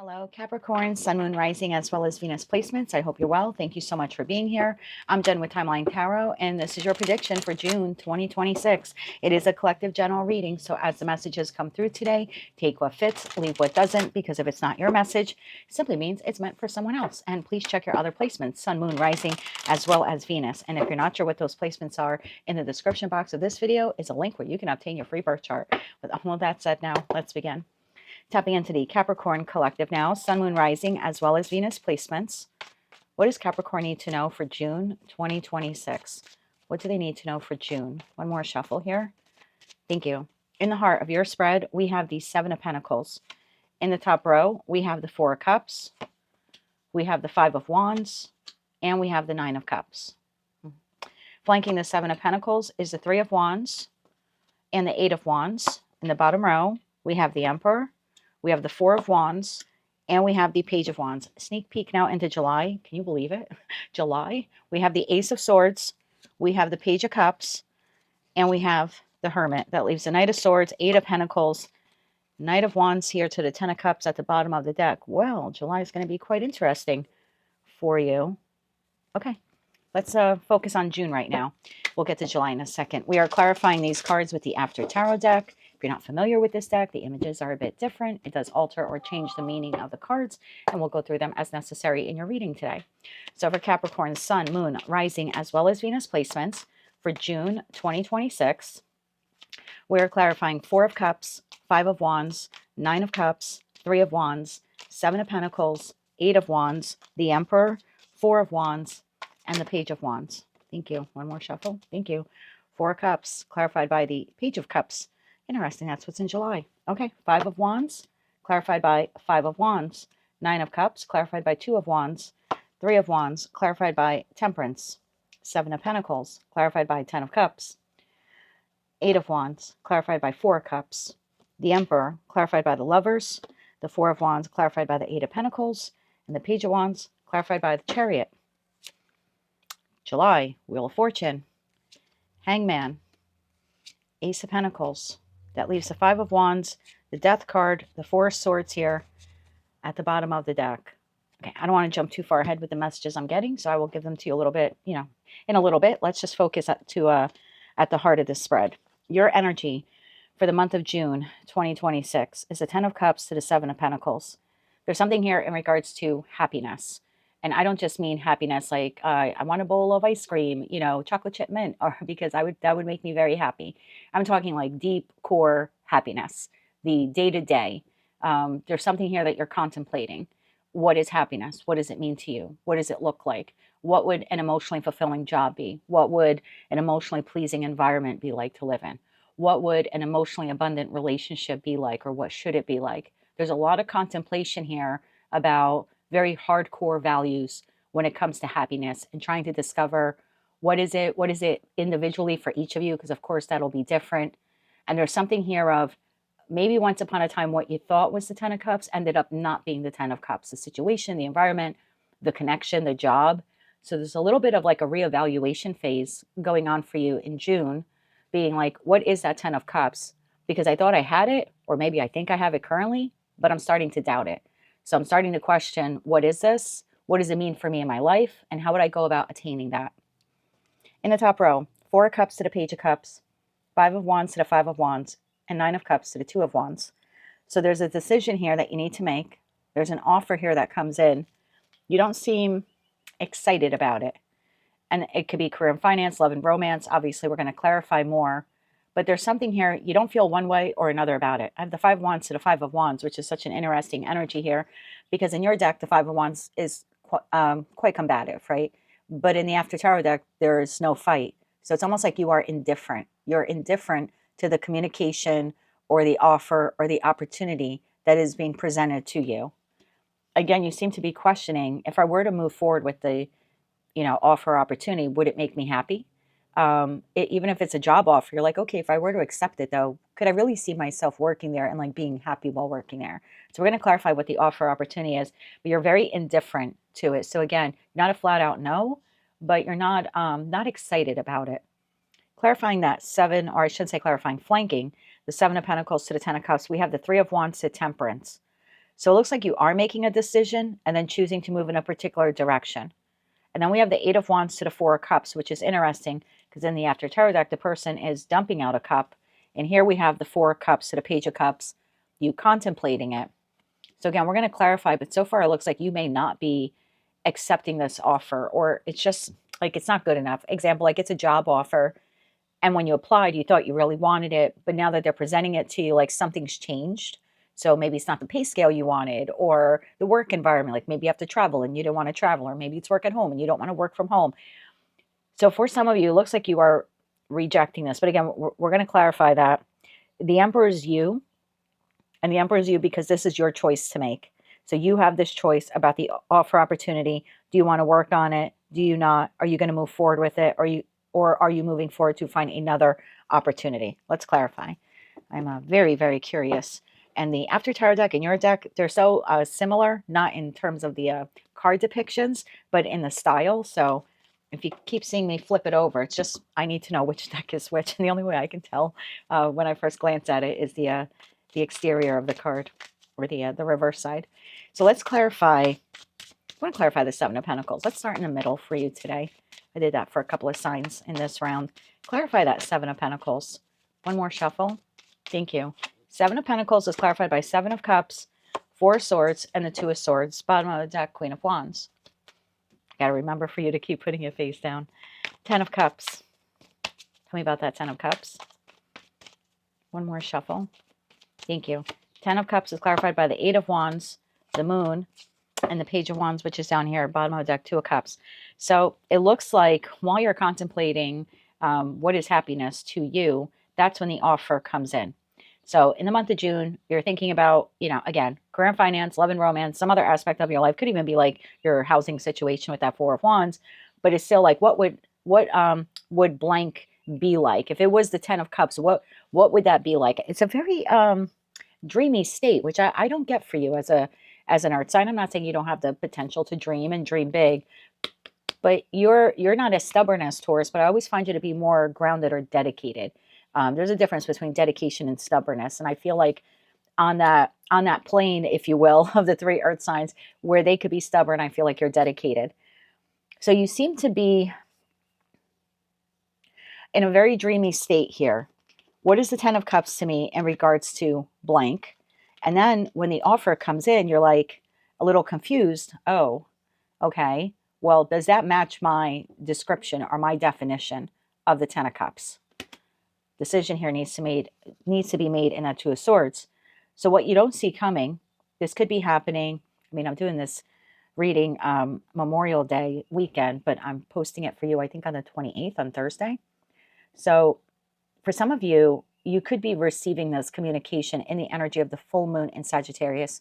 Hello, Capricorn, Sun, Moon, Rising, as well as Venus placements. I hope you're well. Thank you so much for being here. I'm Jen with Timeline Tarot, and this is your prediction for June 2026. It is a collective general reading, so as the messages come through today, take what fits, leave what doesn't, because if it's not your message, it simply means it's meant for someone else. And please check your other placements, Sun, Moon, Rising, as well as Venus. And if you're not sure what those placements are, in the description box of this video is a link where you can obtain your free birth chart. With all of that said, now let's begin. Tapping into the Capricorn collective now, Sun, Moon, Rising, as well as Venus placements. What does Capricorn need to know for June 2026? What do they need to know for June? One more shuffle here. Thank you. In the heart of your spread, we have the Seven of Pentacles. In the top row, we have the Four of Cups. We have the Five of Wands. And we have the Nine of Cups. Flanking the Seven of Pentacles is the Three of Wands and the Eight of Wands. In the bottom row, we have the Emperor. We have the Four of Wands, and we have the Page of Wands. Sneak peek now into July. Can you believe it? July. We have the Ace of Swords. We have the Page of Cups, and we have the Hermit. That leaves the Knight of Swords, Eight of Pentacles, Knight of Wands here to the Ten of Cups at the bottom of the deck. Well, July is going to be quite interesting for you. Okay, let's focus on June right now. We'll get to July in a second. We are clarifying these cards with the After Tarot deck. If you're not familiar with this deck, the images are a bit different. It does alter or change the meaning of the cards, and we'll go through them as necessary in your reading today. So for Capricorn, Sun, Moon, Rising, as well as Venus placements for June 2026, we're clarifying Four of Cups, Five of Wands, Nine of Cups, Three of Wands, Seven of Pentacles, Eight of Wands, the Emperor, Four of Wands, and the Page of Wands. Thank you. One more shuffle. Thank you. Four Cups, clarified by the Page of Cups. Interesting, that's what's in July. Okay, Five of Wands, clarified by Five of Wands. Nine of Cups, clarified by Two of Wands. Three of Wands, clarified by Temperance. Seven of Pentacles, clarified by Ten of Cups. Eight of Wands, clarified by Four of Cups. The Emperor, clarified by the Lovers. The Four of Wands, clarified by the Eight of Pentacles. And the Page of Wands, clarified by the Chariot. July, Wheel of Fortune. Hangman. Ace of Pentacles. That leaves the Five of Wands, the Death card, the Four of Swords here at the bottom of the deck. Okay, I don't want to jump too far ahead with the messages I'm getting, so I will give them to you a little bit, in a little bit. Let's just focus at the heart of this spread. Your energy for the month of June 2026 is the Ten of Cups to the Seven of Pentacles. There's something here in regards to happiness. And I don't just mean happiness like I want a bowl of ice cream, chocolate chip mint, or because that would make me very happy. I'm talking like deep core happiness, the day-to-day. There's something here that you're contemplating. What is happiness? What does it mean to you? What does it look like? What would an emotionally fulfilling job be? What would an emotionally pleasing environment be like to live in? What would an emotionally abundant relationship be like, or what should it be like? There's a lot of contemplation here about very hardcore values when it comes to happiness and trying to discover what is it individually for each of you, because of course that'll be different. And there's something here of maybe once upon a time what you thought was the Ten of Cups ended up not being the Ten of Cups, the situation, the environment, the connection, the job. So there's a little bit of like a reevaluation phase going on for you in June, being like, what is that Ten of Cups? Because I thought I had it, or maybe I think I have it currently, but I'm starting to doubt it. So I'm starting to question, what is this? What does it mean for me in my life? And how would I go about attaining that? In the top row, Four of Cups to the Page of Cups, Five of Wands to the Five of Wands, and Nine of Cups to the Two of Wands. So there's a decision here that you need to make. There's an offer here that comes in. You don't seem excited about it. And it could be career and finance, love and romance. Obviously, we're going to clarify more. But there's something here, you don't feel one way or another about it. I have the Five of Wands to the Five of Wands, which is such an interesting energy here, because in your deck, the Five of Wands is quite combative, right? But in the After Tarot deck, there is no fight. So it's almost like you are indifferent. You're indifferent to the communication or the offer or the opportunity that is being presented to you. Again, you seem to be questioning, if I were to move forward with the offer opportunity, would it make me happy? Even if it's a job offer, you're like, okay, if I were to accept it though, could I really see myself working there and like being happy while working there? So we're going to clarify what the offer opportunity is, but you're very indifferent to it. So again, not a flat out no, but you're not excited about it. Clarifying that seven, or I shouldn't say clarifying, flanking the Seven of Pentacles to the Ten of Cups, we have the Three of Wands to Temperance. So it looks like you are making a decision and then choosing to move in a particular direction. And then we have the Eight of Wands to the Four of Cups, which is interesting because in the After Tarot deck, the person is dumping out a cup. And here we have the Four of Cups to the Page of Cups, you contemplating it. So again, we're going to clarify, but so far it looks like you may not be accepting this offer, or it's just like it's not good enough. Example, like it's a job offer. And when you applied, you thought you really wanted it. But now that they're presenting it to you, like something's changed. So maybe it's not the pay scale you wanted, or the work environment. Like maybe you have to travel and you don't want to travel, or maybe it's work at home and you don't want to work from home. So for some of you, it looks like you are rejecting this. But again, we're going to clarify that. The Emperor is you, and the Emperor is you because this is your choice to make. So you have this choice about the offer opportunity. Do you want to work on it? Do you not? Are you going to move forward with it? Or are you moving forward to find another opportunity? Let's clarify. I'm very, very curious. And the After Tarot deck and your deck, they're so similar, not in terms of the card depictions, but in the style. So if you keep seeing me flip it over, it's just I need to know which deck is which. And the only way I can tell when I first glance at it is the exterior of the card, or the reverse side. So let's clarify. I want to clarify the Seven of Pentacles. Let's start in the middle for you today. I did that for a couple of signs in this round. Clarify that Seven of Pentacles. One more shuffle. Thank you. Seven of Pentacles is clarified by Seven of Cups, Four of Swords, and the Two of Swords. Bottom of the deck, Queen of Wands. Got to remember for you to keep putting your face down. Ten of Cups. Tell me about that Ten of Cups. One more shuffle. Thank you. Ten of Cups is clarified by the Eight of Wands, the Moon, and the Page of Wands, which is down here, bottom of the deck, Two of Cups. So it looks like while you're contemplating what is happiness to you, that's when the offer comes in. So in the month of June, you're thinking about, again, career and finance, love and romance, some other aspect of your life. Could even be like your housing situation with that Four of Wands, but it's still like, what would blank be like? If it was the Ten of Cups, what would that be like? It's a very dreamy state, which I don't get for you as an earth sign. I'm not saying you don't have the potential to dream and dream big, but you're not as stubborn as Taurus, but I always find you to be more grounded or dedicated. There's a difference between dedication and stubbornness. And I feel like on that plane, if you will, of the three earth signs where they could be stubborn, I feel like you're dedicated. So you seem to be in a very dreamy state here. What is the Ten of Cups to me in regards to blank? And then when the offer comes in, you're like a little confused. Oh, okay. Well, does that match my description or my definition of the Ten of Cups? Decision here needs to be made in that Two of Swords. So what you don't see coming, this could be happening. I mean, I'm doing this reading Memorial Day weekend, but I'm posting it for you, I think, on the 28th, on Thursday. So for some of you, you could be receiving this communication in the energy of the full moon in Sagittarius,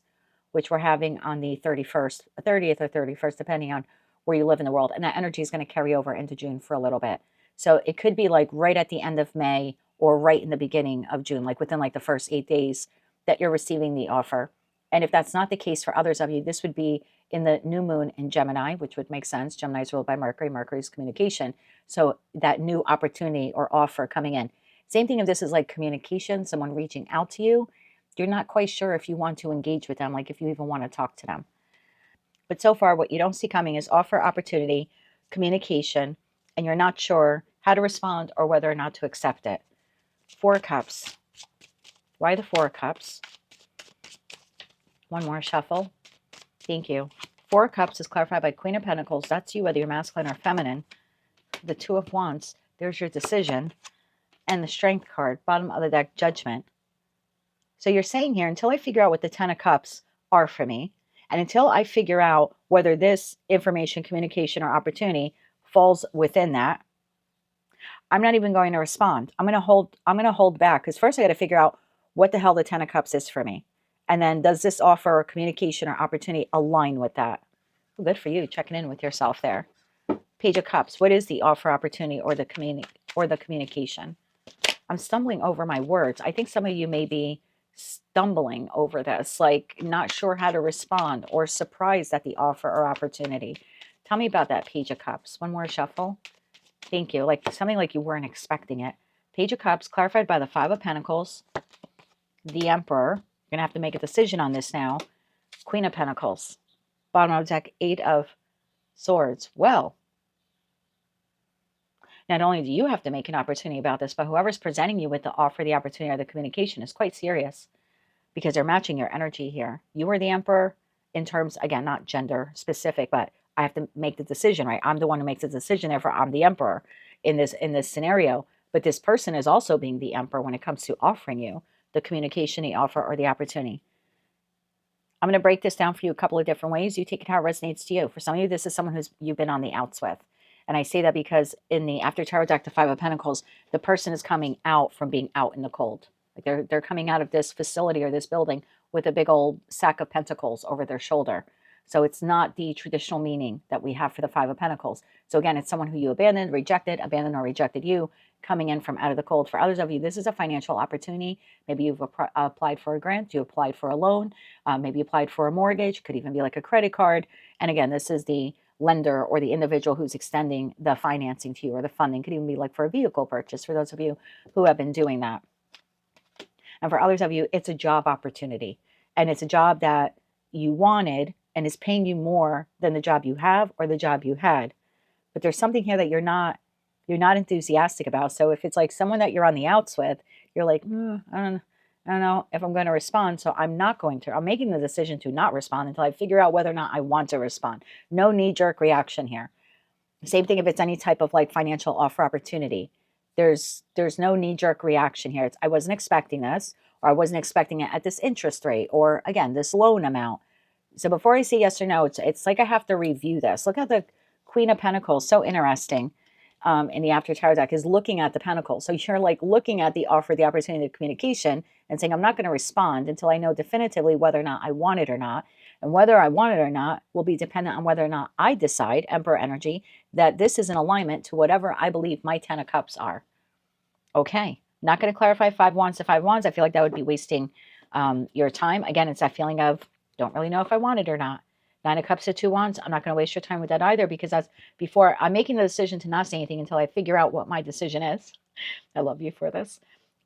which we're having on the 30th or 31st, depending on where you live in the world. And that energy is going to carry over into June for a little bit. So it could be like right at the end of May or right in the beginning of June, like within like the first 8 days that you're receiving the offer. And if that's not the case for others of you, this would be in the new moon in Gemini, which would make sense. Gemini is ruled by Mercury. Mercury is communication. So that new opportunity or offer coming in. Same thing if this is like communication, someone reaching out to you. You're not quite sure if you want to engage with them, like if you even want to talk to them. But so far, what you don't see coming is offer, opportunity, communication, and you're not sure how to respond or whether or not to accept it. Four of Cups. Why the Four of Cups? One more shuffle. Thank you. Four of Cups is clarified by Queen of Pentacles. That's you, whether you're masculine or feminine. The Two of Wands. There's your decision. And the Strength card, bottom of the deck, Judgment. So you're saying here, until I figure out what the Ten of Cups are for me, and until I figure out whether this information, communication, or opportunity falls within that, I'm not even going to respond. I'm going to hold back, because first I got to figure out what the hell the Ten of Cups is for me. And then does this offer or communication or opportunity align with that? Well, good for you, checking in with yourself there. Page of Cups. What is the offer, opportunity, or the communication? I'm stumbling over my words. I think some of you may be stumbling over this, like not sure how to respond or surprised at the offer or opportunity. Tell me about that Page of Cups. One more shuffle. Thank you. Like something like you weren't expecting it. Page of Cups, clarified by the Five of Pentacles, the Emperor. You're going to have to make a decision on this now. Queen of Pentacles. Bottom of the deck, 8 of Swords. Well, not only do you have to make an opportunity about this, but whoever's presenting you with the offer, the opportunity, or the communication is quite serious because they're matching your energy here. You are the Emperor in terms, again, not gender specific, but I have to make the decision, right? I'm the one who makes the decision, therefore I'm the Emperor in this scenario. But this person is also being the Emperor when it comes to offering you the communication, the offer, or the opportunity. I'm going to break this down for you a couple of different ways. You take it how it resonates to you. For some of you, this is someone you've been on the outs with. And I say that because in the after tarot deck, the 5 of Pentacles, the person is coming out from being out in the cold. Like they're coming out of this facility or this building with a big old sack of pentacles over their shoulder. So it's not the traditional meaning that we have for the 5 of Pentacles. So again, it's someone who you abandoned or rejected you, coming in from out of the cold. For others of you, this is a financial opportunity. Maybe you've applied for a grant, you applied for a loan, maybe you applied for a mortgage, could even be like a credit card. And again, this is the lender or the individual who's extending the financing to you, or the funding. Could even be like for a vehicle purchase for those of you who have been doing that. And for others of you, it's a job opportunity. And it's a job that you wanted and is paying you more than the job you have or the job you had. But there's something here that you're not enthusiastic about. So if it's like someone that you're on the outs with, you're like, I don't know if I'm going to respond. So I'm making the decision to not respond until I figure out whether or not I want to respond. No knee-jerk reaction here. Same thing if it's any type of like financial offer opportunity. There's no knee-jerk reaction here. I wasn't expecting this, or I wasn't expecting it at this interest rate, or again, this loan amount. So before I say yes or no, it's like I have to review this. Look at the Queen of Pentacles. So interesting. In the after tarot deck is looking at the Pentacles. So you're like looking at the offer, the opportunity, the communication, and saying, I'm not going to respond until I know definitively whether or not I want it or not. And whether I want it or not will be dependent on whether or not I decide, Emperor energy, that this is in alignment to whatever I believe my 10 of Cups are. Okay. Not going to clarify 5 Wands to 5 Wands. I feel like that would be wasting your time. Again, it's that feeling of don't really know if I want it or not. 9 of Cups to 2 Wands. I'm not going to waste your time with that either, because that's before I'm making the decision to not say anything until I figure out what my decision is. I love you for this.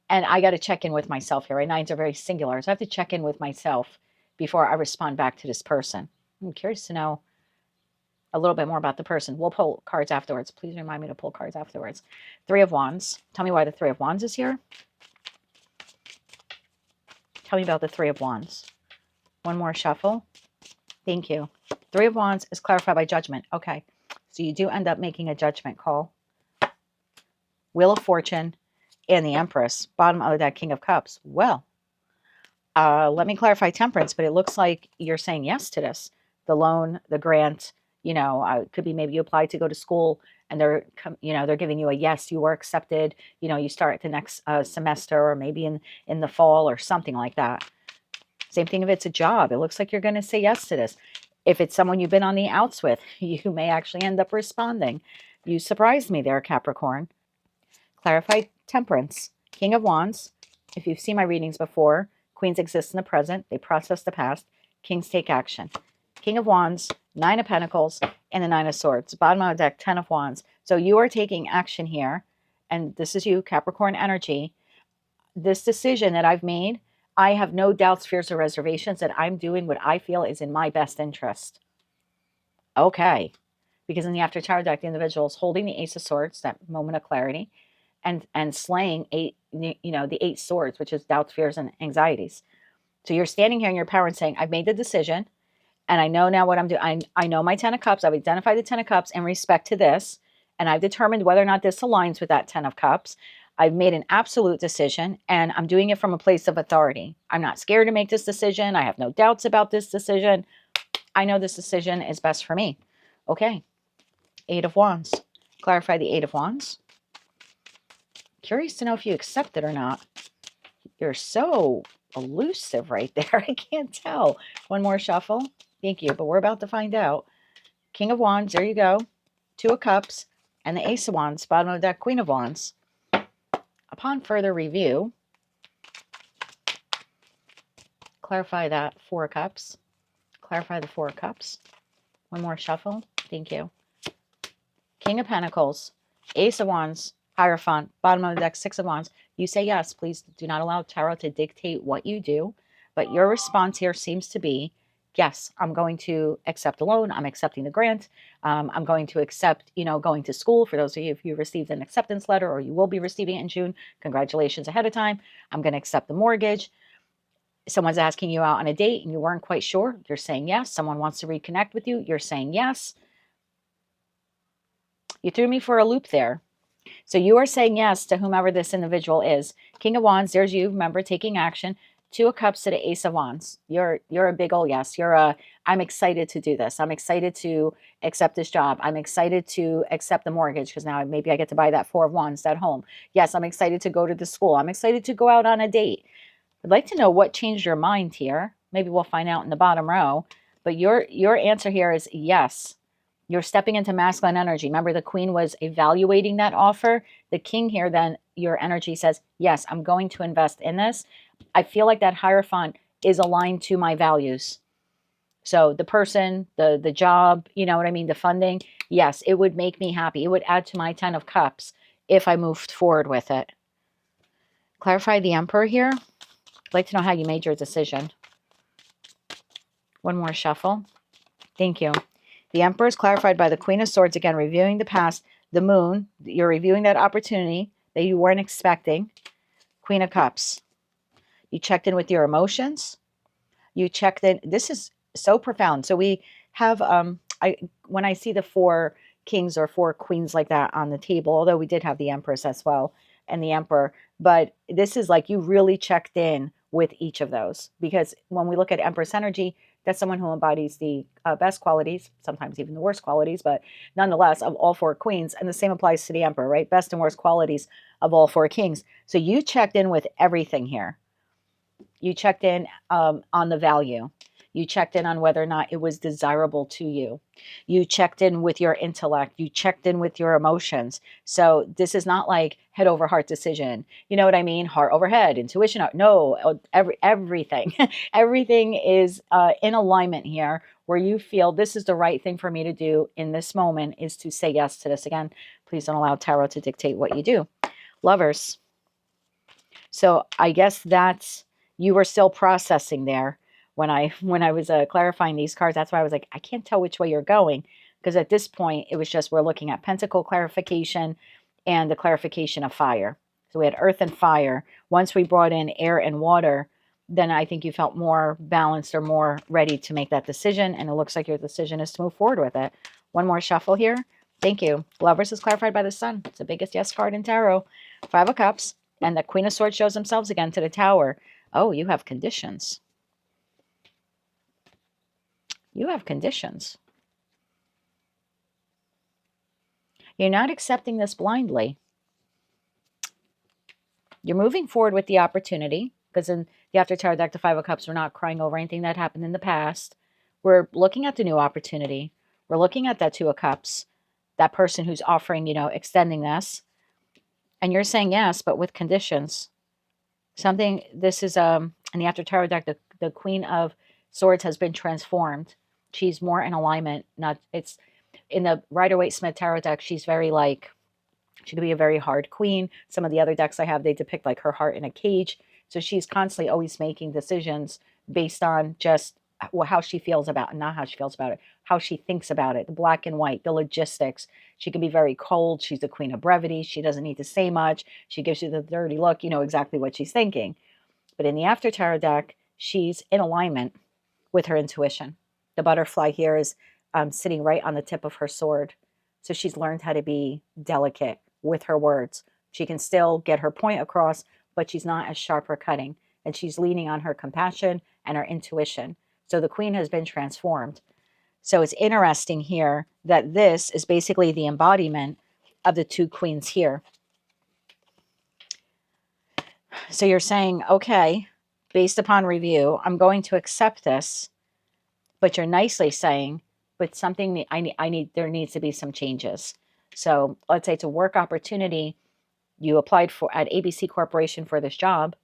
And I got to check in with myself here. Right? 9s are very singular. So I have to check in with myself before I respond back to this person. I'm curious to know a little bit more about the person. We'll pull cards afterwards. Please remind me to pull cards afterwards. 3 of Wands. Tell me why the 3 of Wands is here. Tell me about the 3 of Wands. One more shuffle. Thank you. 3 of Wands is clarified by judgment. Okay. So you do end up making a judgment call. Wheel of Fortune and the Empress. Bottom of that King of Cups. Well, let me clarify Temperance, but it looks like you're saying yes to this. The loan, the grant, it could be maybe you applied to go to school and they're giving you a yes, you were accepted. You start the next semester, or maybe in the fall or something like that. Same thing if it's a job. It looks like you're going to say yes to this. If it's someone you've been on the outs with, you may actually end up responding. You surprised me there, Capricorn. Clarify Temperance. King of Wands. If you've seen my readings before, Queens exist in the present. They process the past. Kings take action. King of Wands, 9 of Pentacles, and the 9 of Swords. Bottom of the deck, 10 of Wands. So you are taking action here. And this is you, Capricorn energy. This decision that I've made, I have no doubts, fears, or reservations that I'm doing what I feel is in my best interest. Okay. Because in the after tarot deck, the individual is holding the Ace of Swords, that moment of clarity, and slaying the 8 swords, which is doubts, fears, and anxieties. So you're standing here in your power and saying, I've made the decision, and I know now what I'm doing. I know my 10 of Cups. I've identified the 10 of Cups in respect to this, and I've determined whether or not this aligns with that 10 of Cups. I've made an absolute decision, and I'm doing it from a place of authority. I'm not scared to make this decision. I have no doubts about this decision. I know this decision is best for me. Okay. 8 of Wands. Clarify the 8 of Wands. Curious to know if you accept it or not. You're so elusive right there. I can't tell. One more shuffle. Thank you, but we're about to find out. King of Wands. There you go. 2 of Cups and the Ace of Wands. Bottom of that Queen of Wands. Upon further review, clarify that 4 of Cups. Clarify the 4 of Cups. One more shuffle. Thank you. King of Pentacles, Ace of Wands, Hierophant, bottom of the deck, 6 of Wands. You say yes. Please do not allow tarot to dictate what you do. But your response here seems to be, yes, I'm going to accept a loan. I'm accepting the grant. I'm going to accept, going to school. For those of you, if you received an acceptance letter or you will be receiving it in June, congratulations ahead of time. I'm going to accept the mortgage. Someone's asking you out on a date and you weren't quite sure. You're saying yes. Someone wants to reconnect with you. You're saying yes. You threw me for a loop there. So you are saying yes to whomever this individual is. King of Wands, there's you. Remember, taking action. Two of Cups to the Ace of Wands. You're a big old yes. I'm excited to do this. I'm excited to accept this job. I'm excited to accept the mortgage because now maybe I get to buy that Four of Wands, that home. Yes, I'm excited to go to the school. I'm excited to go out on a date. I'd like to know what changed your mind here. Maybe we'll find out in the bottom row. But your answer here is yes. You're stepping into masculine energy. Remember, the Queen was evaluating that offer. The King here, then your energy says, yes, I'm going to invest in this. I feel like that Hierophant is aligned to my values. So the person, the job, you know what I mean, the funding, yes, it would make me happy. It would add to my 10 of Cups if I moved forward with it. Clarify the Emperor here. I'd like to know how you made your decision. One more shuffle. Thank you. The Emperor is clarified by the Queen of Swords, again, reviewing the past. The Moon, you're reviewing that opportunity that you weren't expecting. Queen of Cups. You checked in with your emotions. You checked in. This is so profound. So we have, when I see the 4 kings or 4 queens like that on the table, although we did have the Empress as well and the Emperor, but this is like you really checked in with each of those, because when we look at Empress energy, that's someone who embodies the best qualities, sometimes even the worst qualities, but nonetheless of all 4 queens. And the same applies to the Emperor, right? Best and worst qualities of all 4 kings. So you checked in with everything here. You checked in on the value. You checked in on whether or not it was desirable to you. You checked in with your intellect. You checked in with your emotions. So this is not like head over heart decision. You know what I mean? Heart over head, intuition. No, everything. Everything is in alignment here, where you feel this is the right thing for me to do in this moment, is to say yes to this. Again, please don't allow tarot to dictate what you do. Lovers. So I guess that's, you were still processing there when I was clarifying these cards. That's why I was like, I can't tell which way you're going, because at this point it was just, we're looking at Pentacle clarification and the clarification of fire. So we had earth and fire. Once we brought in air and water, then I think you felt more balanced or more ready to make that decision. And it looks like your decision is to move forward with it. One more shuffle here. Thank you. Lovers is clarified by the Sun. It's the biggest yes card in tarot. 5 of Cups. And the Queen of Swords shows themselves again to the Tower. Oh, you have conditions. You have conditions. You're not accepting this blindly. You're moving forward with the opportunity, because in the After Tarot deck, the 5 of Cups, we're not crying over anything that happened in the past. We're looking at the new opportunity. We're looking at that 2 of Cups, that person who's offering, extending this. And you're saying yes, but with conditions. Something, this is, in the After Tarot deck, the Queen of Swords has been transformed. She's more in alignment. It's in the Rider-Waite-Smith Tarot deck, she's very like, she could be a very hard queen. Some of the other decks I have, they depict like her heart in a cage. So she's constantly always making decisions based on just how she feels about it, not how she feels about it, how she thinks about it, the black and white, the logistics. She can be very cold. She's the queen of brevity. She doesn't need to say much. She gives you the dirty look, you know exactly what she's thinking. But in the After Tarot deck, she's in alignment with her intuition. The butterfly here is sitting right on the tip of her sword. So she's learned how to be delicate with her words. She can still get her point across, but she's not as sharp or cutting. And she's leaning on her compassion and her intuition. So the Queen has been transformed. So it's interesting here that this is basically the embodiment of the 2 queens here. So you're saying, okay, based upon review, I'm going to accept this. But you're nicely saying, but something there needs to be some changes. So let's say it's a work opportunity. You applied for at ABC Corporation for this job,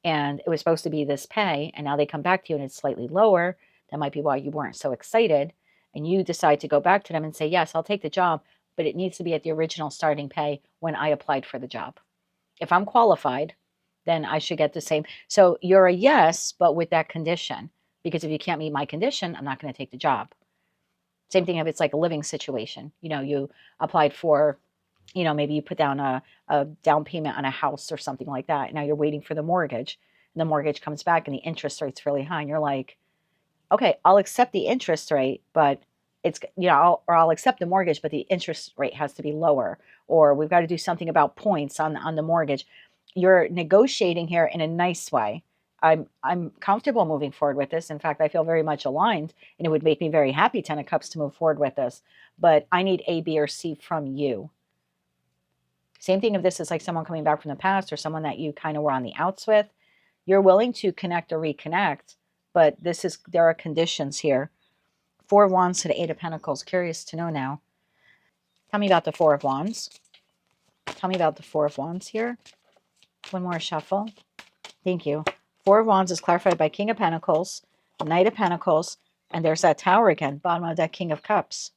and it was supposed to be this pay, and now they come back to you and it's slightly lower. That might be why you weren't so excited. And you decide to go back to them and say, yes, I'll take the job, but it needs to be at the original starting pay when I applied for the job. If I'm qualified, then I should get the same. So you're a yes, but with that condition, because if you can't meet my condition, I'm not going to take the job. Same thing if it's like a living situation. You know, you applied for, you know, maybe you put down a down payment on a house or something like that. Now you're waiting for the mortgage, and the mortgage comes back and the interest rate's really high. And you're like, okay, I'll accept the interest rate, but it's, you know, I'll accept the mortgage, but the interest rate has to be lower, or we've got to do something about points on the mortgage. You're negotiating here in a nice way. I'm comfortable moving forward with this. In fact, I feel very much aligned, and it would make me very happy, 10 of Cups, to move forward with this. But I need A, B, or C from you. Same thing if this is like someone coming back from the past or someone that you kind of were on the outs with. You're willing to connect or reconnect, but there are conditions here. Four of Wands to the Eight of Pentacles. Curious to know now. Tell me about the Four of Wands. Tell me about the Four of Wands here. One more shuffle. Thank you. Four of Wands is clarified by King of Pentacles, Knight of Pentacles, and there's that Tower again, bottom of that King of Cups.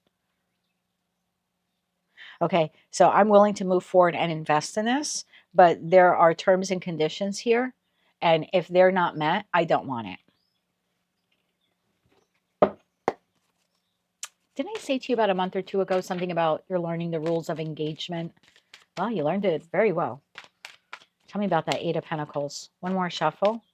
Okay, so I'm willing to move forward and invest in this, but there are terms and conditions here, and if they're not met, I don't want it. Didn't I say to you about a month or two ago something about you're learning the rules of engagement? Well, you learned it very well. Tell me about that Eight of Pentacles. One more shuffle.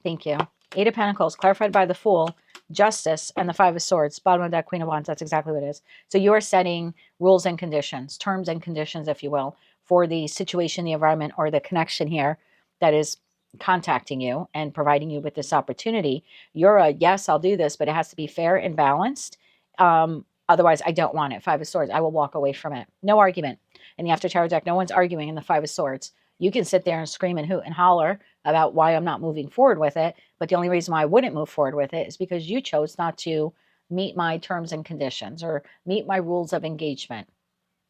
Thank you. Eight of Pentacles, clarified by the Fool, Justice, and the Five of Swords. Bottom of that Queen of Wands. That's exactly what it is. So you are setting rules and conditions, terms and conditions, if you will, for the situation, the environment, or the connection here that is contacting you and providing you with this opportunity. You're a, yes, I'll do this, but it has to be fair and balanced. Otherwise, I don't want it. Five of Swords. I will walk away from it. No argument. In the After Tarot deck, no one's arguing in the Five of Swords. You can sit there and scream and hoot and holler about why I'm not moving forward with it. But the only reason why I wouldn't move forward with it is because you chose not to meet my terms and conditions or meet my rules of engagement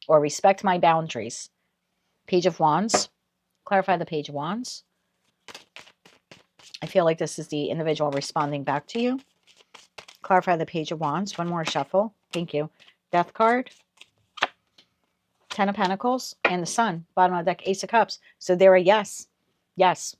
or respect my boundaries. Page of Wands. Clarify the Page of Wands. I feel like this is the individual responding back to you. Clarify the Page of Wands. One more shuffle. Thank you. Death card. 10 of Pentacles and the Sun. Bottom of the deck, Ace of Cups. So they're a yes. Yes.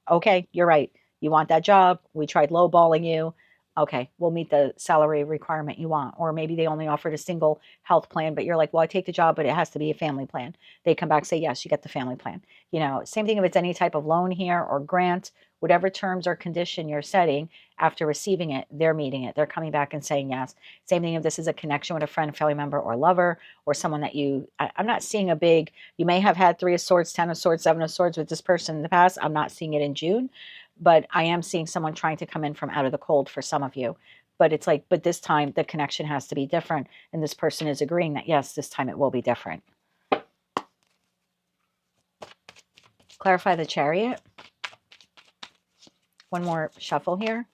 Okay, you're right. You want that job. We tried lowballing you. Okay, we'll meet the salary requirement you want. Or maybe they only offered a single health plan, but you're like, well, I take the job, but it has to be a family plan. They come back, say, yes, you get the family plan. You know, same thing if it's any type of loan here or grant, whatever terms or condition you're setting, after receiving it, they're meeting it. They're coming back and saying yes. Same thing if this is a connection with a friend, family member, or lover, or someone that I'm not seeing a big, you may have had 3 of Swords, 10 of Swords, 7 of Swords with this person in the past. I'm not seeing it in June, but I am seeing someone trying to come in from out of the cold for some of you. But it's like, but this time the connection has to be different. And this person is agreeing that, yes, this time it will be different. Clarify the Chariot. One more shuffle here.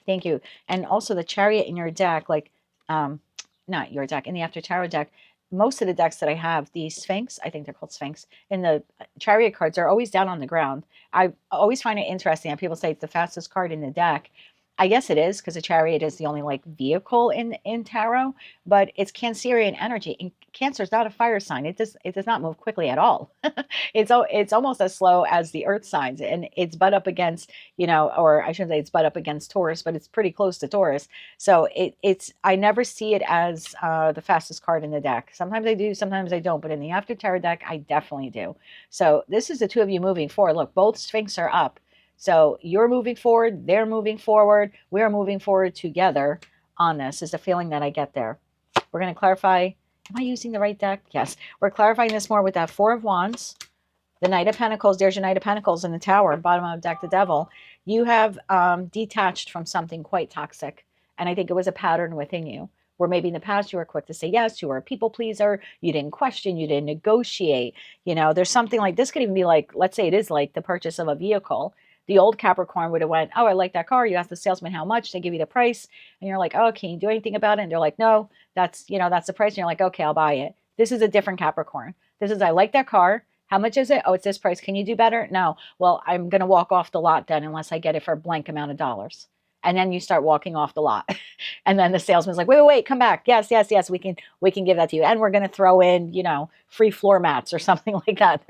Thank you. And also the Chariot in your deck, like, not your deck, in the After Tarot deck, most of the decks that I have, the Sphinx, I think they're called Sphinx, and the Chariot cards are always down on the ground. I always find it interesting. People say it's the fastest card in the deck. I guess it is, because the Chariot is the only like vehicle in tarot, but it's Cancerian energy. And Cancer is not a fire sign. It does not move quickly at all. It's almost as slow as the earth signs, and it's butt up against, you know, or I shouldn't say it's butt up against Taurus, but it's pretty close to Taurus. So I never see it as the fastest card in the deck. Sometimes I do, sometimes I don't, but in the After Tarot deck, I definitely do. So this is the two of you moving forward. Look, both Sphinx are up. So you're moving forward, they're moving forward, we're moving forward together on this, is the feeling that I get there. We're going to clarify, am I using the right deck? Yes. We're clarifying this more with that Four of Wands, the Knight of Pentacles. There's your Knight of Pentacles in the Tower, bottom of the deck, the Devil. You have detached from something quite toxic, and I think it was a pattern within you, where maybe in the past you were quick to say yes, you were a people pleaser, you didn't question, you didn't negotiate. You know, there's something like, this could even be like, let's say it is like the purchase of a vehicle. The old Capricorn would have went, oh, I like that car. You ask the salesman how much, they give you the price. And you're like, oh, can you do anything about it? And they're like, no, that's the price. And you're like, okay, I'll buy it. This is a different Capricorn. This is, I like that car. How much is it? Oh, it's this price. Can you do better? No. Well, I'm going to walk off the lot then unless I get it for a blank amount of dollars. And then you start walking off the lot. And then the salesman's like, wait, come back. Yes, we can give that to you. And we're going to throw in, you know, free floor mats or something like that.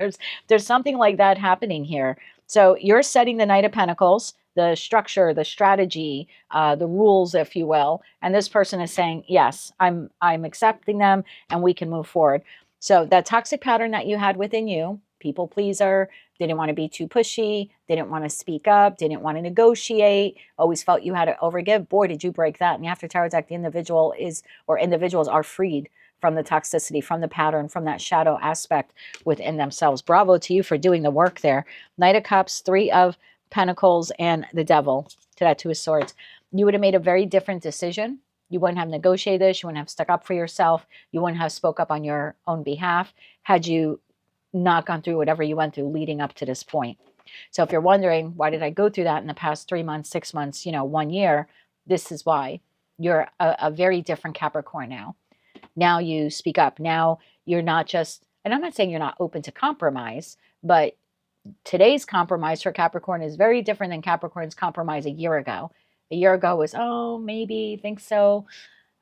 There's something like that happening here. So you're setting the Knight of Pentacles, the structure, the strategy, the rules, if you will. And this person is saying, yes, I'm accepting them and we can move forward. So that toxic pattern that you had within you, people pleaser, didn't want to be too pushy, didn't want to speak up, didn't want to negotiate, always felt you had to overgive. Boy, did you break that. And after tarot deck, the individual is, or individuals are freed from the toxicity, from the pattern, from that shadow aspect within themselves. Bravo to you for doing the work there. Knight of Cups, Three of Pentacles, and the Devil to that Two of Swords. You would have made a very different decision. You wouldn't have negotiated this. You wouldn't have stuck up for yourself. You wouldn't have spoke up on your own behalf had you not gone through whatever you went through leading up to this point. So if you're wondering, why did I go through that in the past 3 months, 6 months, 1 year? This is why. You're a very different Capricorn now. Now you speak up. Now you're not just, and I'm not saying you're not open to compromise, but today's compromise for Capricorn is very different than Capricorn's compromise a year ago. A year ago was, oh, maybe, think so.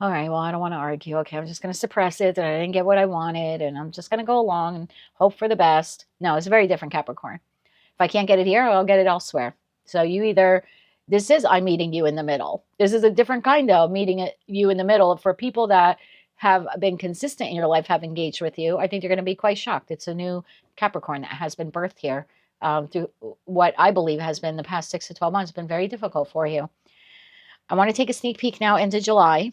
All right, well, I don't want to argue. Okay, I'm just going to suppress it. And I didn't get what I wanted. And I'm just going to go along and hope for the best. No, it's a very different Capricorn. If I can't get it here, I'll get it elsewhere. So you either, this is, I'm meeting you in the middle. This is a different kind of meeting you in the middle. For people that have been consistent in your life, have engaged with you, I think you're going to be quite shocked. It's a new Capricorn that has been birthed here through what I believe has been the past 6 to 12 months. Been very difficult for you. I want to take a sneak peek now into July,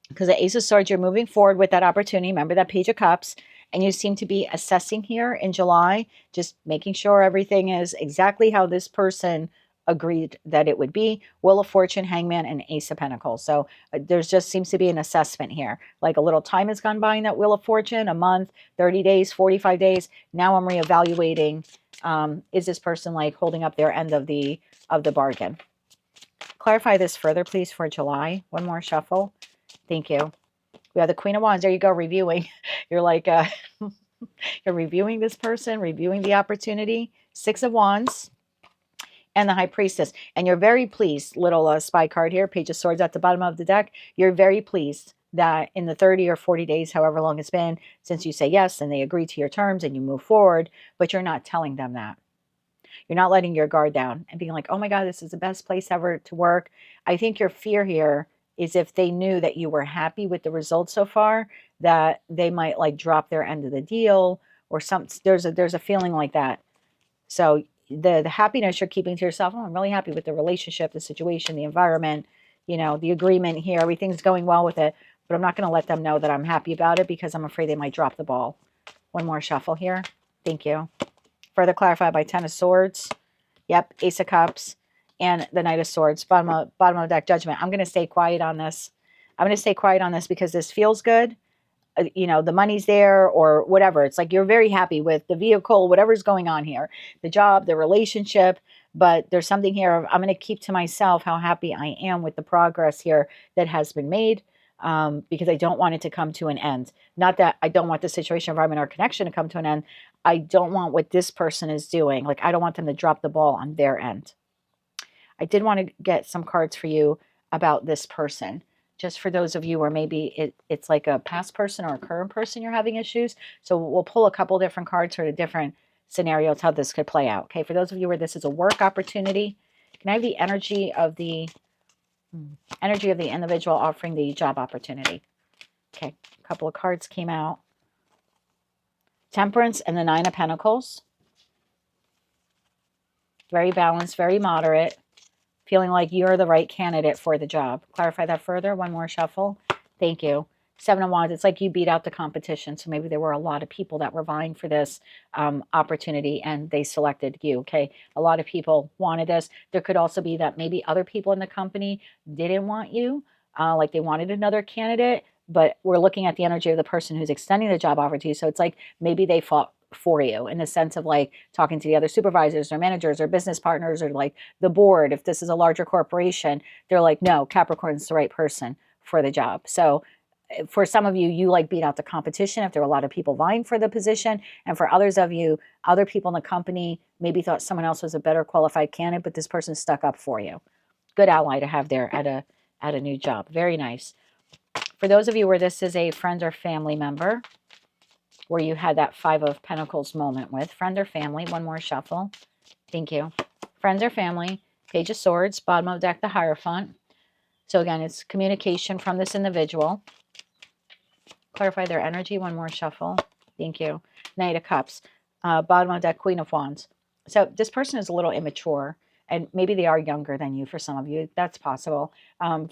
because the Ace of Swords, you're moving forward with that opportunity. Remember that Page of Cups. And you seem to be assessing here in July, just making sure everything is exactly how this person agreed that it would be. Wheel of Fortune, Hangman, and Ace of Pentacles. So there's just seems to be an assessment here. Like a little time has gone by in that Wheel of Fortune, a month, 30 days, 45 days. Now I'm reevaluating, is this person like holding up their end of the bargain? Clarify this further, please, for July. One more shuffle. Thank you. We have the Queen of Wands. There you go, reviewing. You're like, you're reviewing this person, reviewing the opportunity. Six of Wands and the High Priestess. And you're very pleased, little spy card here, Page of Swords at the bottom of the deck. You're very pleased that in the 30 or 40 days, however long it's been, since you say yes and they agree to your terms and you move forward, but you're not telling them that. You're not letting your guard down and being like, oh my God, this is the best place ever to work. I think your fear here is if they knew that you were happy with the results so far, that they might like drop their end of the deal or something. There's a feeling like that. So the happiness you're keeping to yourself, oh, I'm really happy with the relationship, the situation, the environment, the agreement here, everything's going well with it, but I'm not going to let them know that I'm happy about it because I'm afraid they might drop the ball. One more shuffle here. Thank you. Further clarified by Ten of Swords. Yep, Ace of Cups. And the Knight of Swords, bottom of deck, Judgment. I'm going to stay quiet on this. I'm going to stay quiet on this because this feels good. The money's there or whatever. It's like you're very happy with the vehicle, whatever's going on here, the job, the relationship. But there's something here of I'm going to keep to myself how happy I am with the progress here that has been made because I don't want it to come to an end. Not that I don't want the situation, environment, or connection to come to an end. I don't want what this person is doing. Like I don't want them to drop the ball on their end. I did want to get some cards for you about this person. Just for those of you where maybe it's like a past person or a current person you're having issues. So we'll pull a couple different cards for the different scenarios, how this could play out. Okay, for those of you where this is a work opportunity, can I have the energy of the individual offering the job opportunity? Okay, a couple of cards came out. Temperance and the Nine of Pentacles. Very balanced, very moderate. Feeling like you're the right candidate for the job. Clarify that further. One more shuffle. Thank you. Seven of Wands. It's like you beat out the competition. So maybe there were a lot of people that were vying for this opportunity and they selected you. Okay. A lot of people wanted this. There could also be that maybe other people in the company didn't want you. Like they wanted another candidate. But we're looking at the energy of the person who's extending the job offer to you. So it's like maybe they fought for you in the sense of like talking to the other supervisors or managers or business partners or like the board. If this is a larger corporation, they're like, no, Capricorn's the right person for the job. So for some of you, you like beat out the competition if there were a lot of people vying for the position. And for others of you, other people in the company maybe thought someone else was a better qualified candidate, but this person stuck up for you. Good ally to have there at a new job. Very nice. For those of you where this is a friend or family member, where you had that Five of Pentacles moment with, friend or family, one more shuffle. Thank you. Friends or family, Page of Swords, bottom of the deck, the Hierophant. So again, it's communication from this individual. Clarify their energy. One more shuffle. Thank you. Knight of Cups. Bottom of deck, Queen of Wands. So this person is a little immature, and maybe they are younger than you for some of you. That's possible.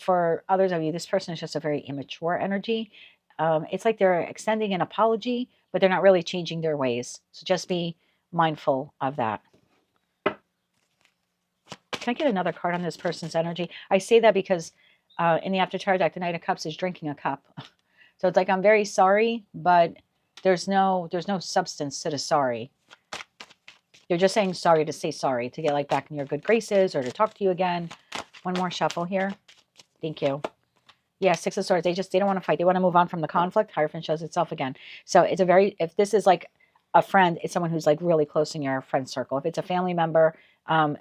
For others of you, this person is just a very immature energy. It's like they're extending an apology, but they're not really changing their ways. So just be mindful of that. Can I get another card on this person's energy? I say that because in the After Chart deck, the Knight of Cups is drinking a cup. So it's like, I'm very sorry, but there's no substance to the sorry. You're just saying sorry to say sorry, to get like back in your good graces or to talk to you again. One more shuffle here. Thank you. Yeah, Six of Swords. They don't want to fight. They want to move on from the conflict. Hierophant shows itself again. So it's a very, if this is like a friend, it's someone who's like really close in your friend circle. If it's a family member,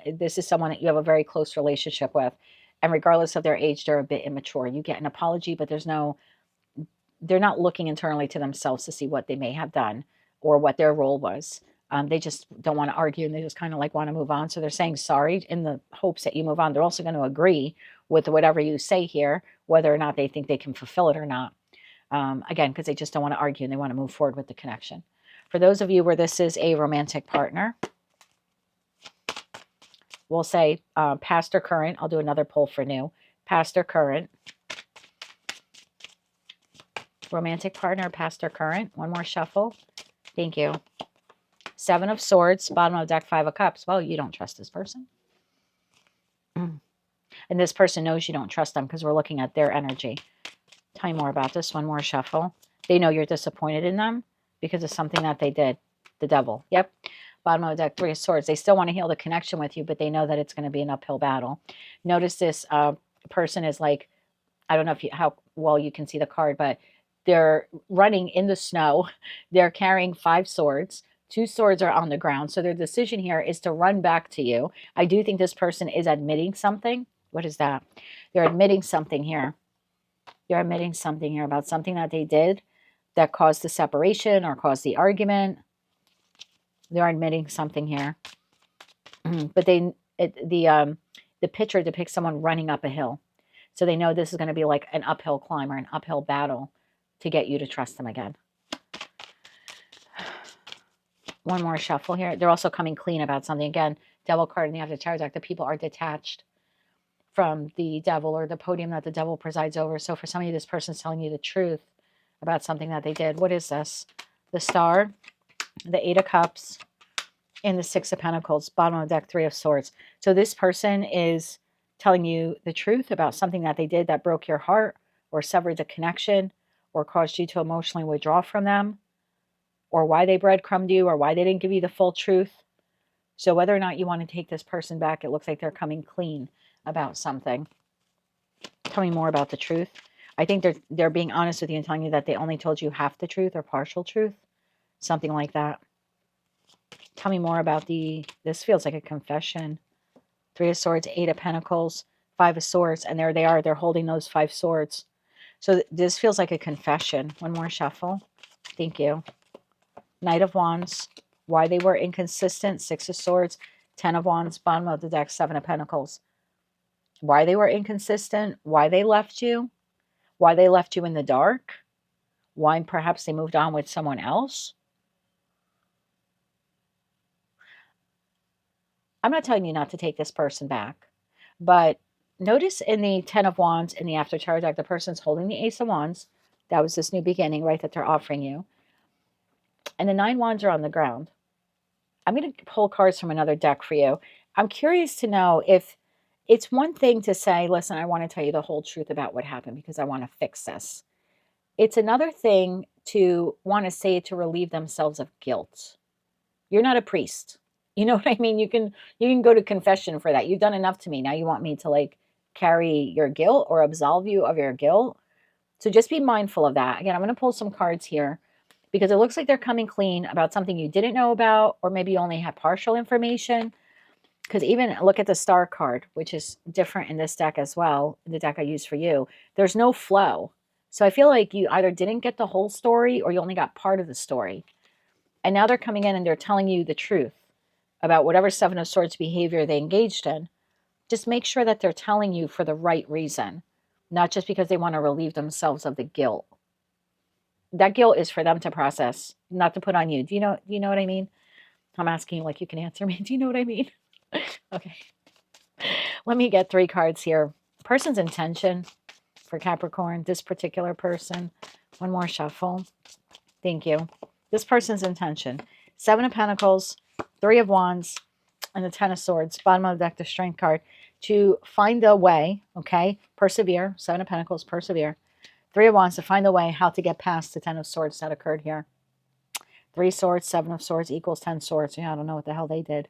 this is someone that you have a very close relationship with. And regardless of their age, they're a bit immature. You get an apology, but they're not looking internally to themselves to see what they may have done or what their role was. They just don't want to argue, and they just kind of like want to move on. So they're saying sorry in the hopes that you move on. They're also going to agree with whatever you say here, whether or not they think they can fulfill it or not. Again, because they just don't want to argue and they want to move forward with the connection. For those of you where this is a romantic partner, we'll say past or current. I'll do another poll for new. Past or current. Romantic partner, past or current. One more shuffle. Thank you. Seven of Swords, bottom of deck, Five of Cups. Well, you don't trust this person. And this person knows you don't trust them because we're looking at their energy. Tell me more about this. One more shuffle. They know you're disappointed in them because of something that they did. The Devil. Yep. Bottom of the deck, Three of Swords. They still want to heal the connection with you, but they know that it's going to be an uphill battle. Notice this person is like, I don't know how well you can see the card, but they're running in the snow. They're carrying 5 swords. 2 swords are on the ground. So their decision here is to run back to you. I do think this person is admitting something. What is that? They're admitting something here. They're admitting something here about something that they did that caused the separation or caused the argument. They're admitting something here. But the picture depicts someone running up a hill. So they know this is going to be like an uphill climb or an uphill battle to get you to trust them again. One more shuffle here. They're also coming clean about something. Again, Devil card in the After Tarot deck. The people are detached from the devil or the podium that the devil presides over. So for some of you, this person's telling you the truth about something that they did. What is this? The Star, the Eight of Cups, and the Six of Pentacles. Bottom of the deck, Three of Swords. So this person is telling you the truth about something that they did that broke your heart or severed the connection or caused you to emotionally withdraw from them, or why they breadcrumbed you, or why they didn't give you the full truth. So whether or not you want to take this person back, it looks like they're coming clean about something. Tell me more about the truth. I think they're being honest with you and telling you that they only told you half the truth or partial truth. Something like that. Tell me more about this feels like a confession. Three of Swords, Eight of Pentacles, Five of Swords, and there they are. They're holding those 5 swords. So this feels like a confession. One more shuffle. Thank you. Knight of Wands, why they were inconsistent, Six of Swords, 10 of Wands, bottom of the deck, Seven of Pentacles. Why they were inconsistent, why they left you in the dark, why perhaps they moved on with someone else. I'm not telling you not to take this person back, but notice in the 10 of Wands in the After Tarot deck, the person's holding the Ace of Wands. That was this new beginning, right, that they're offering you. And the 9 wands are on the ground. I'm going to pull cards from another deck for you. I'm curious to know if it's one thing to say, listen, I want to tell you the whole truth about what happened because I want to fix this. It's another thing to want to say it to relieve themselves of guilt. You're not a priest. You know what I mean? You can go to confession for that. You've done enough to me. Now you want me to like carry your guilt or absolve you of your guilt. So just be mindful of that. Again, I'm going to pull some cards here because it looks like they're coming clean about something you didn't know about, or maybe you only have partial information. Because even look at the Star card, which is different in this deck as well, the deck I use for you. There's no flow. So I feel like you either didn't get the whole story or you only got part of the story. And now they're coming in and they're telling you the truth about whatever Seven of Swords behavior they engaged in. just make sure that they're telling you for the right reason, not just because they want to relieve themselves of the guilt. That guilt is for them to process, not to put on you. Do you know what I mean? I'm asking you like you can answer me. Do you know what I mean? Okay. Let me get 3 cards here. Person's intention for Capricorn, this particular person. One more shuffle. Thank you. This person's intention. 7 of Pentacles, 3 of Wands, and the 10 of Swords. Bottom of the deck, the Strength card. To find a way, okay? Persevere. 7 of Pentacles, persevere. 3 of Wands, to find a way how to get past the 10 of Swords that occurred here. 3 swords, 7 of Swords equals 10 swords. Yeah, I don't know what the hell they did.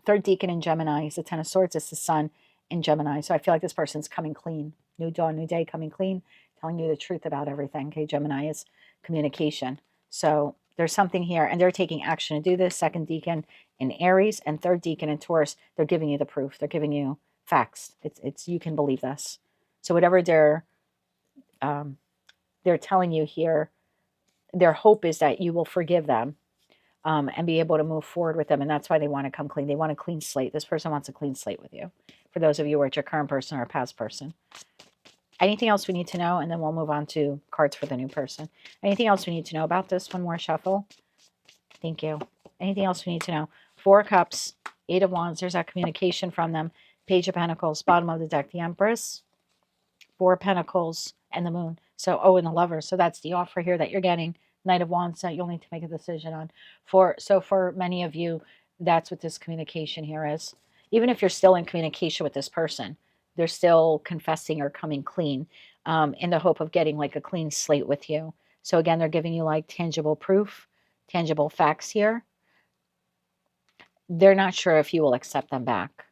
Third deacon in Gemini is the 10 of Swords. It's the sun in Gemini. So I feel like this person's coming clean. New dawn, new day, coming clean, telling you the truth about everything. Okay, Gemini is communication. So there's something here, and they're taking action to do this. Second deacon in Aries and third deacon in Taurus. They're giving you the proof. They're giving you facts. It's you can believe this. So whatever they're telling you here, their hope is that you will forgive them. And be able to move forward with them. And that's why they want to come clean. They want a clean slate. This person wants a clean slate with you. For those of you who are your current person or a past person. Anything else we need to know? And then we'll move on to cards for the new person. Anything else we need to know about this? One more shuffle. Thank you. Anything else we need to know? 4 of Cups, 8 of Wands. There's that communication from them. Page of Pentacles, bottom of the deck, the Empress. 4 of Pentacles and the Moon. So, and the Lovers. So that's the offer here that you're getting. Knight of Wands that you'll need to make a decision on. So for many of you, that's what this communication here is. Even if you're still in communication with this person, they're still confessing or coming clean in the hope of getting like a clean slate with you. So again, they're giving you like tangible proof, tangible facts here. They're not sure if you will accept them back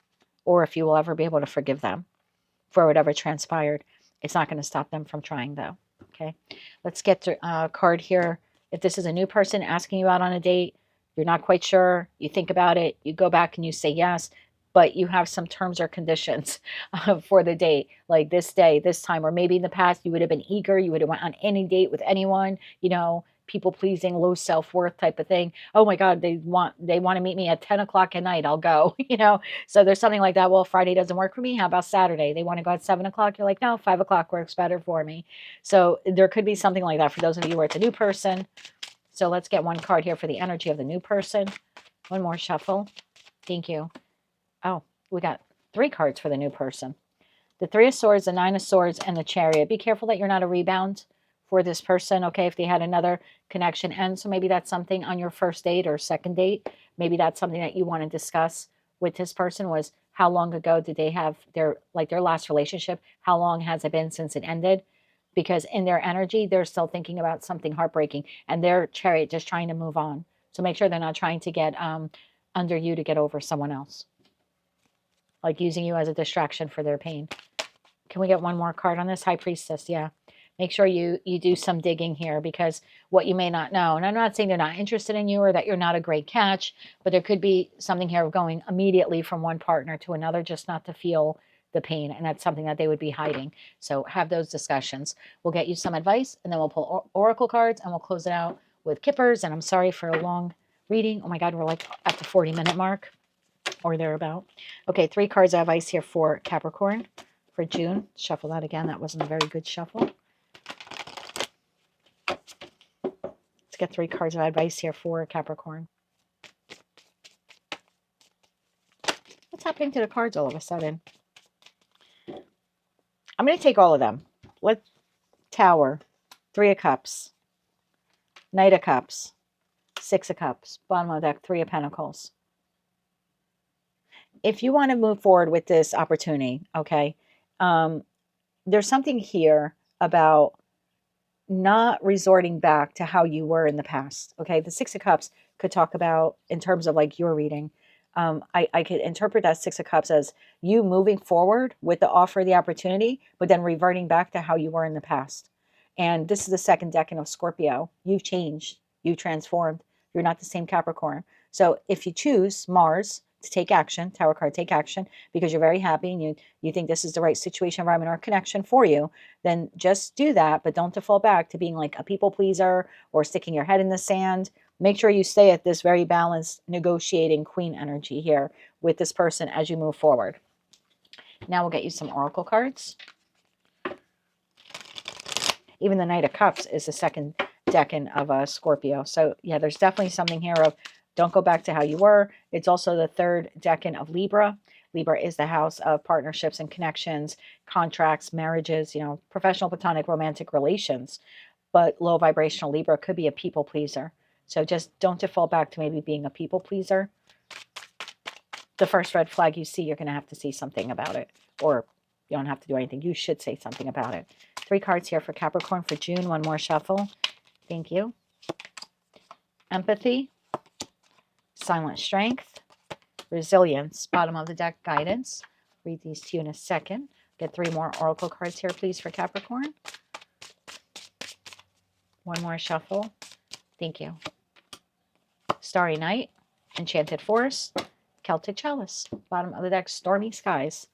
or if you will ever be able to forgive them for whatever transpired. It's not going to stop them from trying though. Okay, let's get to a card here. If this is a new person asking you out on a date, you're not quite sure, you think about it, you go back and you say yes, but you have some terms or conditions for the date, like this day, this time, or maybe in the past you would have been eager, you would have went on any date with anyone, people pleasing, low self-worth type of thing. Oh my God, they want to meet me at 10 o'clock at night. I'll go, So there's something like that. Well, Friday doesn't work for me. How about Saturday? They want to go at 7 o'clock. You're like, no, 5 o'clock works better for me. So there could be something like that for those of you where it's a new person. So let's get one card here for the energy of the new person. One more shuffle. Thank you. Oh, we got 3 cards for the new person. The 3 of Swords, the 9 of Swords, and the Chariot. Be careful that you're not a rebound for this person, okay, if they had another connection end. So maybe that's something on your first date or second date. Maybe that's something that you want to discuss with this person was how long ago did they have their last relationship? How long has it been since it ended? Because in their energy, they're still thinking about something heartbreaking and their Chariot just trying to move on. So make sure they're not trying to get under you to get over someone else. Like using you as a distraction for their pain. Can we get one more card on this? High Priestess, yeah. Make sure you do some digging here because what you may not know, and I'm not saying they're not interested in you or that you're not a great catch, but there could be something here going immediately from one partner to another, just not to feel the pain. And that's something that they would be hiding. So have those discussions. We'll get you some advice and then we'll pull oracle cards and we'll close it out with kippers. And I'm sorry for a long reading. Oh my God, we're like at the 40-minute mark or thereabout. Okay, 3 cards of advice here for Capricorn for June. Shuffle that again. That wasn't a very good shuffle. Get 3 cards of advice here for Capricorn. What's happening to the cards all of a sudden? I'm going to take all of them. Tower, 3 of Cups, Knight of Cups, 6 of Cups, bottom of the deck, 3 of Pentacles. If you want to move forward with this opportunity, okay, there's something here about not resorting back to how you were in the past. Okay. The 6 of Cups could talk about in terms of like your reading. I could interpret that 6 of Cups as you moving forward with the offer, the opportunity, but then reverting back to how you were in the past. And this is the second decan of Scorpio. You've changed. You've transformed. You're not the same Capricorn. So if you choose Mars to take action, Tower card, take action, because you're very happy and you think this is the right situation, environment, or connection for you, then just do that, but don't default back to being like a people pleaser or sticking your head in the sand. Make sure you stay at this very balanced, negotiating queen energy here with this person as you move forward. Now we'll get you some oracle cards. Even the Knight of Cups is the second decan of a Scorpio. So yeah, there's definitely something here of don't go back to how you were. It's also the third decan of Libra. Libra is the house of partnerships and connections, contracts, marriages, you know, professional, platonic, romantic relations. But low vibrational Libra could be a people pleaser. So just don't default back to maybe being a people pleaser. The first red flag you see, you're going to have to see something about it. Or you don't have to do anything. You should say something about it. 3 cards here for Capricorn for June. One more shuffle. Thank you. Empathy. Silent strength. Resilience. Bottom of the deck, guidance. Read these to you in a second. Get 3 more oracle cards here, please, for Capricorn. One more shuffle. Thank you. Starry Night. Enchanted Forest. Celtic Chalice. Bottom of the deck, Stormy Skies.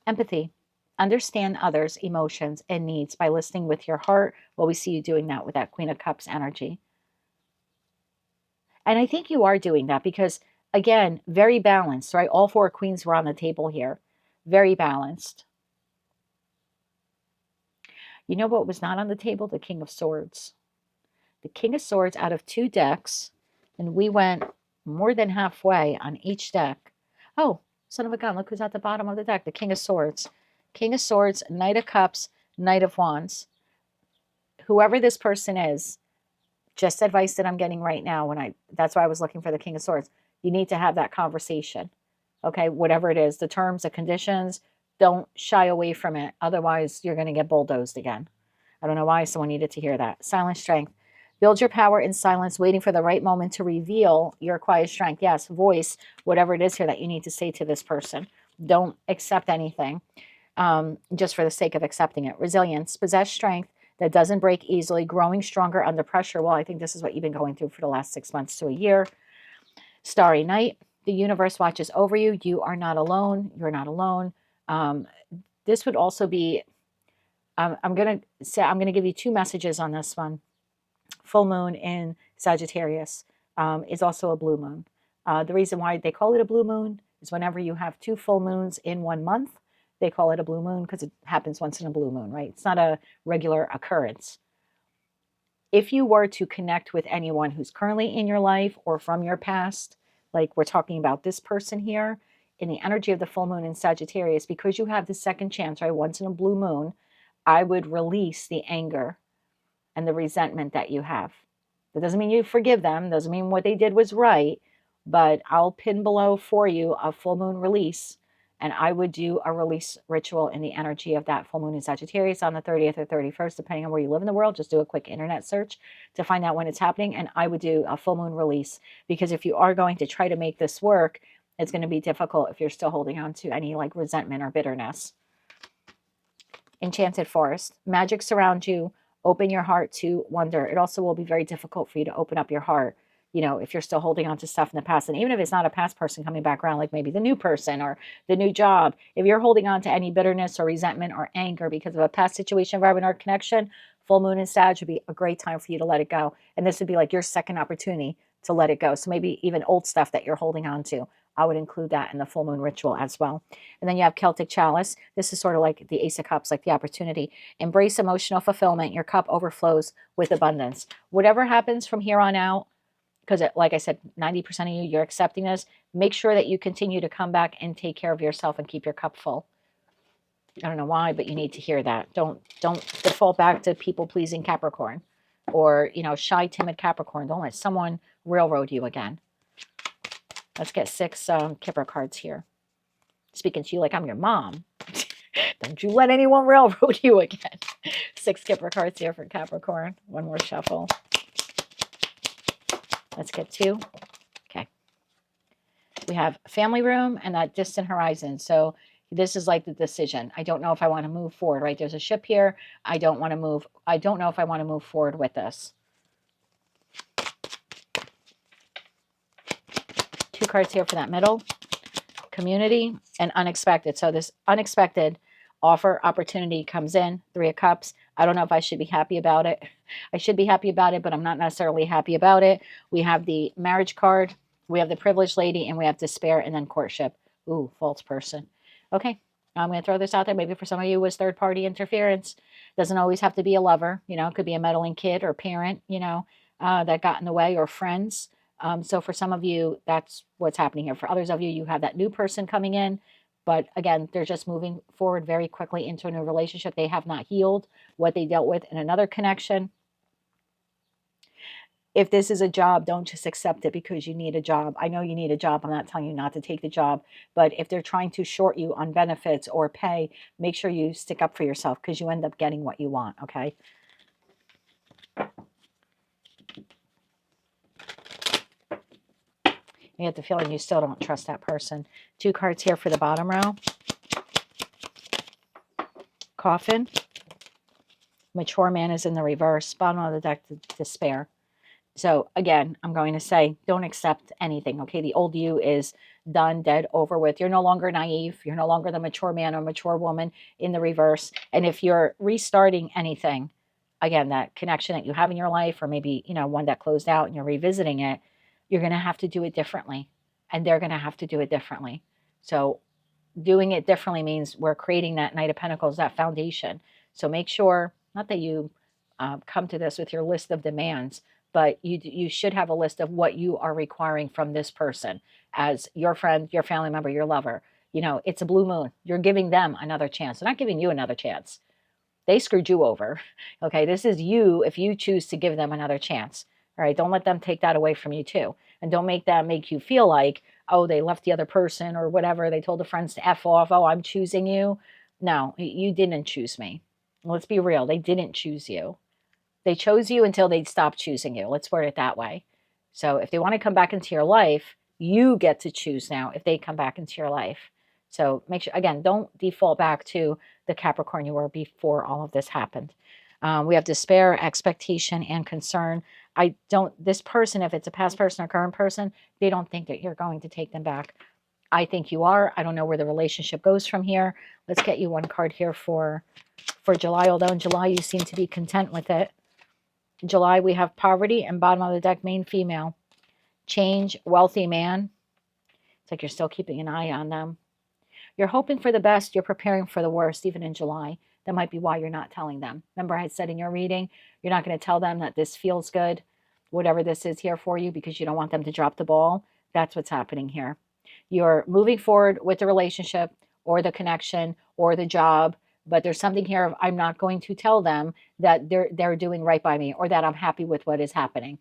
Empathy. Understand others' emotions and needs by listening with your heart. Well, we see you doing that with that Queen of Cups energy. And I think you are doing that because, again, very balanced, right? All 4 queens were on the table here. Very balanced. You know what was not on the table? The King of Swords. The King of Swords out of 2 decks, and we went more than halfway on each deck. Oh, son of a gun, look who's at the bottom of the deck. The King of Swords. King of Swords, Knight of Cups, Knight of Wands. Whoever this person is, just advice that I'm getting right now, that's why I was looking for the King of Swords. You need to have that conversation. Okay, whatever it is, the terms, the conditions, don't shy away from it. Otherwise, you're going to get bulldozed again. I don't know why someone needed to hear that. Silent strength. Build your power in silence, waiting for the right moment to reveal your quiet strength. Yes, voice, whatever it is here that you need to say to this person. Don't accept anything just for the sake of accepting it. Resilience. Possess strength that doesn't break easily, growing stronger under pressure. Well, I think this is what you've been going through for the last 6 months to a year. Starry Night. The universe watches over you. You are not alone. You're not alone. This would also be, I'm going to give you 2 messages on this one. Full moon in Sagittarius is also a blue moon. The reason why they call it a blue moon is whenever you have 2 full moons in 1 month, they call it a blue moon because it happens once in a blue moon, right? It's not a regular occurrence. If you were to connect with anyone who's currently in your life or from your past, like we're talking about this person here, in the energy of the full moon in Sagittarius, because you have the second chance, right? Once in a blue moon, I would release the anger and the resentment that you have. That doesn't mean you forgive them, doesn't mean what they did was right, but I'll pin below for you a full moon release, and I would do a release ritual in the energy of that full moon in Sagittarius on the 30th or 31st, depending on where you live in the world. Just do a quick internet search to find out when it's happening, and I would do a full moon release, because if you are going to try to make this work, it's going to be difficult if you're still holding on to any like resentment or bitterness. Enchanted Forest. Magic surrounds you. Open your heart to wonder. It also will be very difficult for you to open up your heart, you know, if you're still holding on to stuff in the past. And even if it's not a past person coming back around, like maybe the new person or the new job, if you're holding on to any bitterness or resentment or anger because of a past situation, environment, or connection, full moon in Sag would be a great time for you to let it go. And this would be like your second opportunity to let it go. So maybe even old stuff that you're holding on to, I would include that in the full moon ritual as well. And then you have Celtic Chalice. This is sort of like the Ace of Cups, like the opportunity. Embrace emotional fulfillment. Your cup overflows with abundance. Whatever happens from here on out, because like I said, 90% of you, you're accepting this, make sure that you continue to come back and take care of yourself and keep your cup full. I don't know why, but you need to hear that. Don't default back to people-pleasing Capricorn or, you know, shy, timid Capricorn. Don't let someone railroad you again. Let's get 6 Kipper cards here. Speaking to you like I'm your mom. Don't you let anyone railroad you again. 6 Kipper cards here for Capricorn. One more shuffle. Let's get 2. Okay. We have family room and that distant horizon. So this is like the decision. I don't know if I want to move forward, right? There's a ship here. I don't want to move. I don't know if I want to move forward with this. 2 cards here for that middle. Community and unexpected. So this unexpected Offer, opportunity comes in, 3 of Cups. I don't know if I should be happy about it. I should be happy about it, but I'm not necessarily happy about it. We have the Marriage card, we have the Privileged Lady, and we have Despair, and then Courtship. Ooh, false person. Okay, I'm going to throw this out there. Maybe for some of you it was third-party interference. Doesn't always have to be a lover. You know, it could be a meddling kid or parent, you know, that got in the way, or friends. So for some of you, that's what's happening here. For others of you, you have that new person coming in. But again, they're just moving forward very quickly into a new relationship. They have not healed what they dealt with in another connection. If this is a job, don't just accept it because you need a job. I know you need a job. I'm not telling you not to take the job. But if they're trying to short you on benefits or pay, make sure you stick up for yourself because you end up getting what you want, okay? You get the feeling you still don't trust that person. 2 cards here for the bottom row. Coffin. Mature man is in the reverse. Bottom of the deck, Despair. So again, I'm going to say, don't accept anything, okay? The old you is done, dead, over with. You're no longer naive. You're no longer the mature man or mature woman in the reverse. And if you're restarting anything, again, that connection that you have in your life, or maybe, you know, one that closed out and you're revisiting it, you're going to have to do it differently. And they're going to have to do it differently. So doing it differently means we're creating that Knight of Pentacles, that foundation. So make sure, not that you come to this with your list of demands, but you should have a list of what you are requiring from this person as your friend, your family member, your lover. You know, it's a blue moon. You're giving them another chance. They're not giving you another chance. They screwed you over. Okay, this is you if you choose to give them another chance. All right, don't let them take that away from you too. And don't make that make you feel like, oh, they left the other person or whatever. They told the friends to F off. Oh, I'm choosing you. No, you didn't choose me. Let's be real. They didn't choose you. They chose you until they stopped choosing you. Let's word it that way. So if they want to come back into your life, you get to choose now if they come back into your life. So make sure, again, don't default back to the Capricorn you were before all of this happened. We have despair, expectation, and concern. This person, if it's a past person or current person, they don't think that you're going to take them back. I think you are. I don't know where the relationship goes from here. Let's get you one card here for July, although in July you seem to be content with it. In July, we have poverty, and bottom of the deck, main female. Change, wealthy man. It's like you're still keeping an eye on them. You're hoping for the best. You're preparing for the worst, even in July. That might be why you're not telling them. Remember I had said in your reading, you're not going to tell them that this feels good, whatever this is here for you, because you don't want them to drop the ball. That's what's happening here. You're moving forward with the relationship or the connection or the job, but there's something here of I'm not going to tell them that they're doing right by me or that I'm happy with what is happening,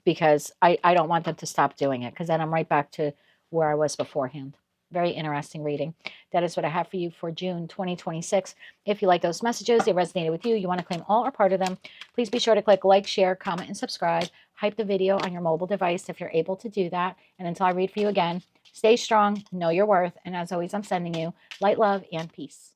because I don't want them to stop doing it, because then I'm right back to where I was beforehand. Very interesting reading. That is what I have for you for June 2026. If you like those messages, they resonated with you, you want to claim all or part of them, please be sure to click like, share, comment, and subscribe. Hype the video on your mobile device if you're able to do that. And until I read for you again, stay strong, know your worth, and as always, I'm sending you light, love, and peace.